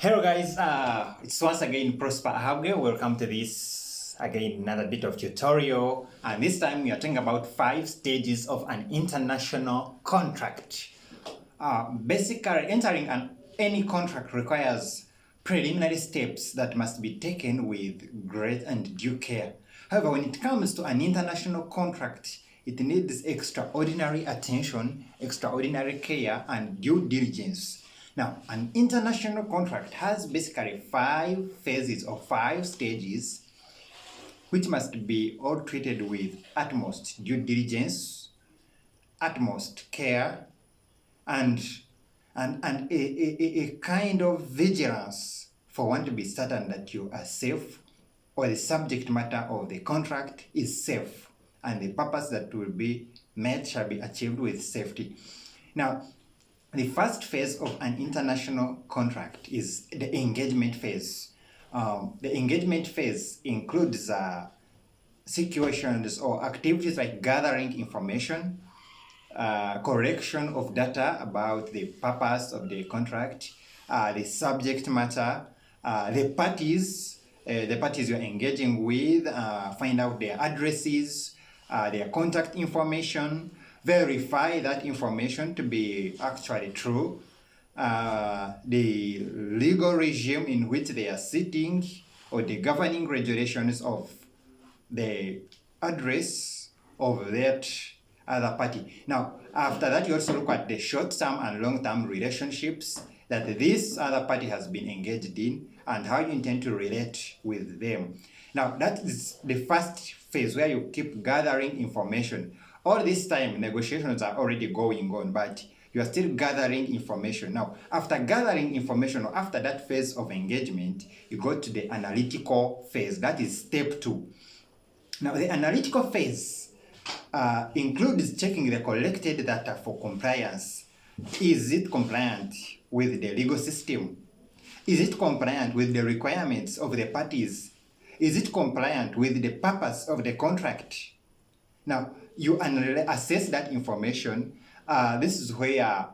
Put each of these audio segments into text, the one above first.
Hello guys, it's once again Prosper Ahagwe. Welcome to this again another bit of tutorial, and this time we are talking about 5 stages of an international contract. Basically, entering any contract requires preliminary steps that must be taken with great and due care. However, when it comes to an international contract, it needs extraordinary attention, extraordinary care, and due diligence. Now, an international contract has basically 5 phases or 5 stages, which must be all treated with utmost due diligence, utmost care, and a kind of vigilance for one to be certain that you are safe, or the subject matter of the contract is safe, and the purpose that will be met shall be achieved with safety. Now, the first phase of an international contract is the engagement phase. The engagement phase includes situations or activities like gathering information, correction of data about the purpose of the contract, the subject matter, the parties you're engaging with, find out their addresses, their contact information, verify that information to be actually true, the legal regime in which they are sitting, or the governing regulations of the address of that other party. Now, after that, you also look at the short-term and long-term relationships that this other party has been engaged in and how you intend to relate with them. Now, that is the first phase where you keep gathering information. All this time, negotiations are already going on, but you are still gathering information. Now, after gathering information, or after that phase of engagement, you go to the analytical phase. That is step 2. Now, the analytical phase includes checking the collected data for compliance. Is it compliant with the legal system? Is it compliant with the requirements of the parties? Is it compliant with the purpose of the contract? Now, you assess that information. This is where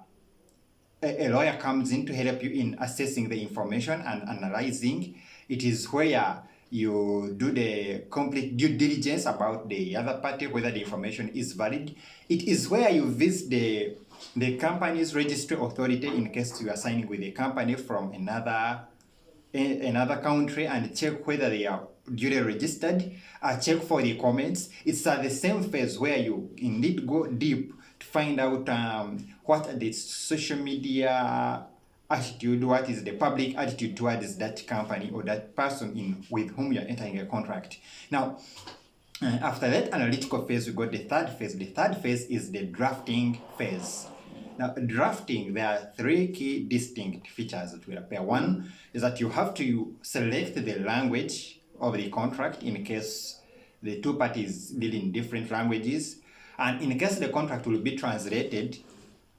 a lawyer comes in to help you in assessing the information and analyzing. It is where you do the complete due diligence about the other party, whether the information is valid. It is where you visit the company's registry authority in case you are signing with a company from another country, and check whether they are duly registered, check for the comments. It's the same phase where you indeed go deep to find out what the social media attitude, what is the public attitude towards that company or that person with whom you're entering a contract. Now, after that analytical phase, we got the third phase. The third phase is the drafting phase. Now, drafting, there are 3 key distinct features that will appear. One is that you have to select the language of the contract in case the 2 parties deal in different languages. And in case the contract will be translated,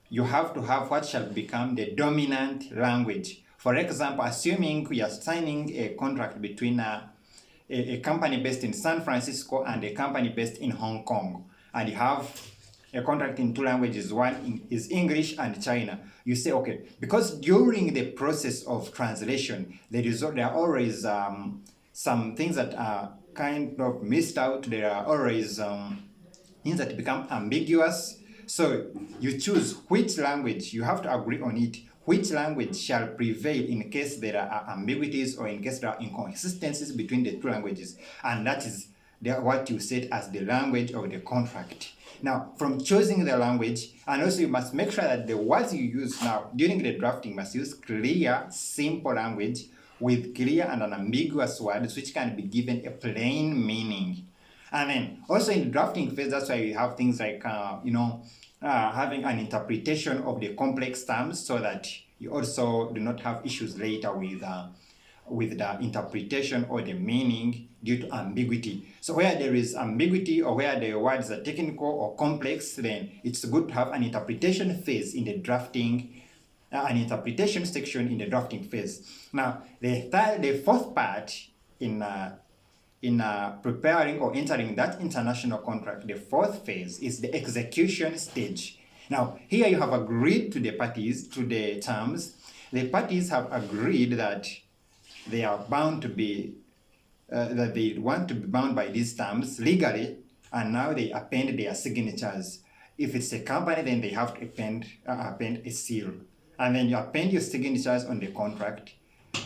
you have to have what shall become the dominant language. For example, assuming we are signing a contract between a company based in San Francisco and a company based in Hong Kong, and you have a contract in 2 languages, one is English and China. You say, okay, because during the process of translation, there are always some things that are kind of missed out. There are always things that become ambiguous. So you choose which language, you have to agree on it, which language shall prevail in case there are ambiguities or in case there are inconsistencies between the 2 languages. And that is what you set as the language of the contract. Now, from choosing the language, and also you must make sure that the words you use now during the drafting must use clear, simple language with clear and unambiguous words which can be given a plain meaning. And then also in the drafting phase, that's why you have things like, having an interpretation of the complex terms so that you also do not have issues later with the interpretation or the meaning due to ambiguity. So where there is ambiguity or where the words are technical or complex, then it's good to have an interpretation phase in the drafting, an interpretation section in the drafting phase. Now, the fourth part in preparing or entering that international contract, the fourth phase is the execution stage. Now, here you have agreed to the parties, to the terms. the parties have agreed that they are bound to be, that they want to be bound by these terms legally, and now they append their signatures. If it's a company, then they have to append a seal. And then you append your signatures on the contract,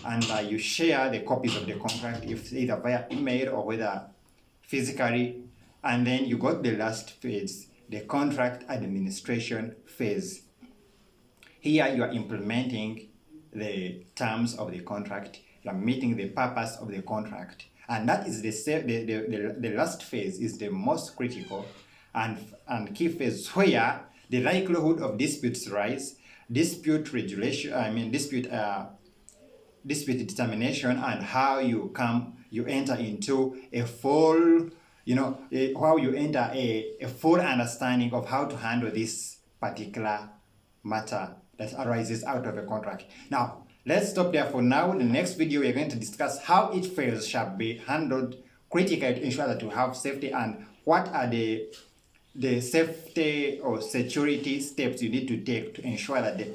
and you share the copies of the contract, if either via email or whether physically. And then you got the last phase, the contract administration phase. Here you are implementing the terms of the contract, you are meeting the purpose of the contract. And that is the last phase is the most critical and key phase, where the likelihood of disputes rise, dispute determination, and how you enter into a full, how you enter a full understanding of how to handle this particular matter that arises out of a contract. Now, let's stop there for now. In the next video, we are going to discuss how each phase shall be handled critically to ensure that you have safety, and what are the safety or security steps you need to take to ensure that the